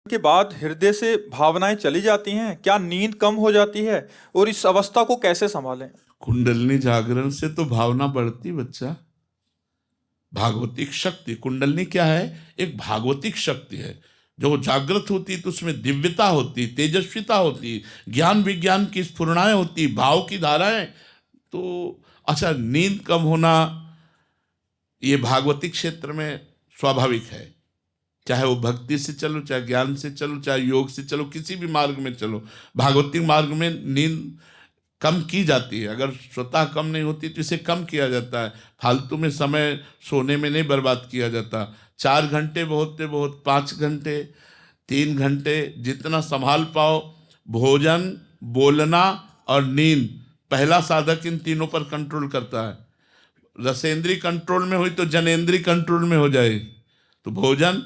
के बाद हृदय से भावनाएं चली जाती हैं, क्या नींद कम हो जाती है और इस अवस्था को कैसे संभालें? कुंडलनी जागरण से तो भावना बढ़ती बच्चा। भागवतिक शक्ति, कुंडलनी क्या है? एक भागवतिक शक्ति है। जो जागृत होती तो उसमें दिव्यता होती, तेजस्विता होती, ज्ञान विज्ञान की स्फुरणाएं होती, भाव की धाराएं। तो अच्छा, नींद कम होना ये भागवतिक क्षेत्र में स्वाभाविक है। चाहे वो भक्ति से चलो, चाहे ज्ञान से चलो, चाहे योग से चलो, किसी भी मार्ग में चलो, भागवतिक मार्ग में नींद कम की जाती है। अगर स्वतः कम नहीं होती तो इसे कम किया जाता है। फालतू में समय सोने में नहीं बर्बाद किया जाता। 4 घंटे बहुत से बहुत, 5 घंटे, 3 घंटे, जितना संभाल पाओ। भोजन, बोलना और नींद, पहला साधक इन तीनों पर कंट्रोल करता है। रसेंद्री कंट्रोल में हुई तो जनेंद्री कंट्रोल में हो जाए। तो भोजन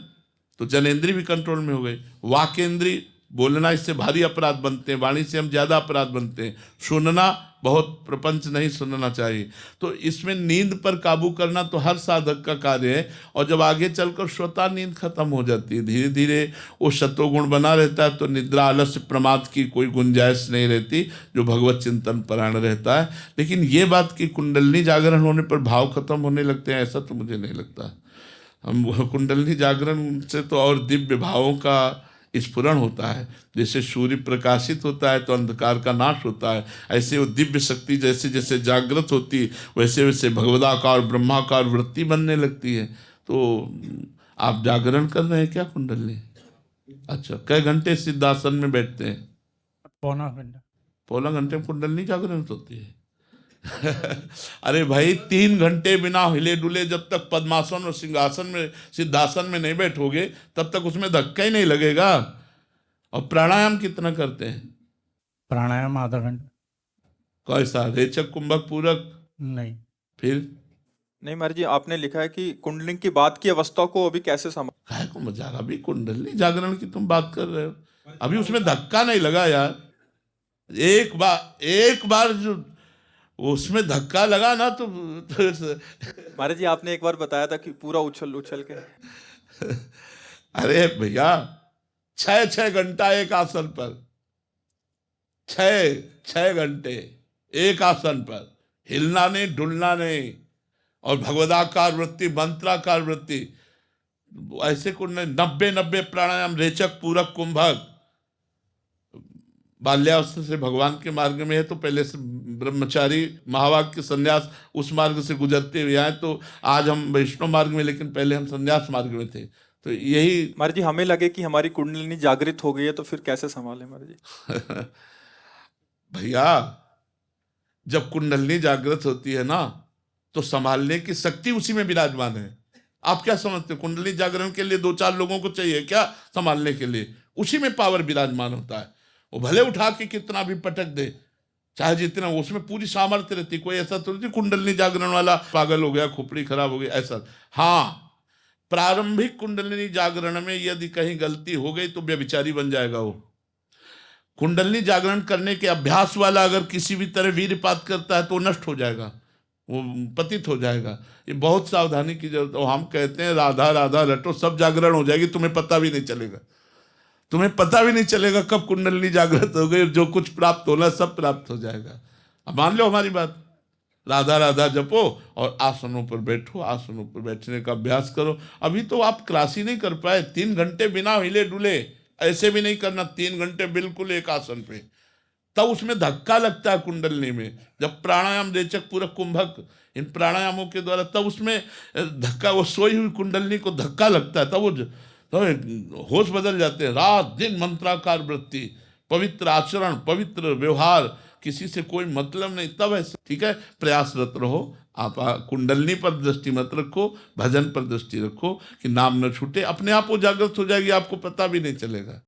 तो जनेंद्री भी कंट्रोल में हो गई। वाकेंद्री, बोलना, इससे भारी अपराध बनते हैं, वाणी से हम ज्यादा अपराध बनते हैं। सुनना, बहुत प्रपंच नहीं सुनना चाहिए। तो इसमें नींद पर काबू करना तो हर साधक का कार्य है। और जब आगे चलकर स्वतः नींद खत्म हो जाती है, धीरे धीरे वो सत्वगुण बना रहता है, तो निद्रा, आलस्य, प्रमाद की कोई गुंजाइश नहीं रहती, जो भगवत चिंतन परायण रहता है। लेकिन ये बात कि कुंडलनी जागरण होने पर भाव खत्म होने लगते हैं, ऐसा तो मुझे नहीं लगता। हम कुंडलनी जागरण से तो और दिव्य भावों का स्फुरण होता है। जैसे सूर्य प्रकाशित होता है तो अंधकार का नाश होता है, ऐसे वो दिव्य शक्ति जैसे जैसे जागृत होती, वैसे वैसे भगवदाकार, ब्रह्माकार वृत्ति बनने लगती है। तो आप जागरण कर रहे हैं क्या कुंडलनी? अच्छा, कई घंटे सिद्धासन में बैठते हैं? पौना घंटा। पौना घंटे में कुंडलनी जागरण होती है? अरे भाई, 3 घंटे बिना हिले डुले जब तक पद्मासन और सिंहासन में, सिद्धासन में नहीं बैठोगे, तब तक उसमें धक्का ही नहीं लगेगा। और प्राणायाम कितना करते हैं? प्राणायाम आधा घंटा। कैसा, रेचक, कुंभक, पूरक? नहीं। फिर नहीं महाराज जी, आपने लिखा है कि कुंडलिनी की बात की अवस्था को अभी कैसे संभाल। काहे को मजाक, अभी कुंडली जागरण की तुम बात कर रहे हो, अभी उसमें धक्का नहीं लगा यार। एक बार जो उसमें धक्का लगा ना तो महाराज जी, आपने एक बार बताया था कि पूरा उछल उछल के। अरे भैया, 6-6 घंटा एक आसन पर, 6-6 घंटे एक आसन पर, हिलना नहीं, डुलना नहीं। और भगवदाकार वृत्ति, मंत्राकार वृत्ति, ऐसे को 90-90 प्राणायाम, रेचक, पूरक, कुंभक। बाल्यावस्था से भगवान के मार्ग में है तो पहले से ब्रह्मचारी, महावाक्य, संन्यास, उस मार्ग से गुजरते हुए आए। तो आज हम वैष्णव मार्ग में, लेकिन पहले हम संन्यास मार्ग में थे। तो यही महाराज जी, हमें लगे कि हमारी कुंडलिनी जागृत हो गई है, तो फिर कैसे संभालें महाराज जी? भैया, जब कुंडलनी जागृत होती है ना, तो संभालने की शक्ति उसी में विराजमान है। आप क्या समझते हो, कुंडली जागरण के लिए 2-4 लोगों को चाहिए क्या संभालने के लिए? उसी में पावर विराजमान होता है। वो भले उठा के कितना भी पटक दे, चाहे जितना, उसमें पूरी सामर्थ्य रहती। कोई ऐसा तो नहीं कुंडली जागरण वाला पागल हो गया, खोपड़ी खराब हो गई, ऐसा। हाँ, प्रारंभिक कुंडलिनी जागरण में यदि कहीं गलती हो गई तो व्यभिचारी बन जाएगा वो। कुंडलिनी जागरण करने के अभ्यास वाला अगर किसी भी तरह वीरपात करता है तो नष्ट हो जाएगा, वो पतित हो जाएगा। ये बहुत सावधानी की जरूरत है। हम कहते हैं राधा राधा रटो, सब जागरण हो जाएगी, तुम्हें पता भी नहीं चलेगा। तुम्हें पता भी नहीं चलेगा कब कुंडलिनी जागृत हो गई। जो कुछ प्राप्त होना सब प्राप्त हो जाएगा। अब मान लो हमारी बात, राधा राधा जपो और आसनों पर बैठो, आसनों पर बैठने का अभ्यास करो। अभी तो आप क्लास ही नहीं कर पाए। 3 घंटे बिना हिले डुले, ऐसे भी नहीं करना, 3 घंटे बिल्कुल एक आसन पे, तब उसमें धक्का लगता है कुंडलनी में। जब प्राणायाम, रेचक, पूरक, कुंभक, इन प्राणायामों के द्वारा तब उसमें धक्का, वो सोई हुई कुंडलनी को धक्का लगता है, तब वो तो होश बदल जाते हैं। रात दिन मंत्राकार वृत्ति, पवित्र आचरण, पवित्र व्यवहार, किसी से कोई मतलब नहीं, तब ऐसे। ठीक है, प्रयासरत रहो आप। कुंडलनी पर दृष्टि मत रखो, भजन पर दृष्टि रखो कि नाम न छूटे। अपने आप वो जागृत हो जाएगी, आपको पता भी नहीं चलेगा।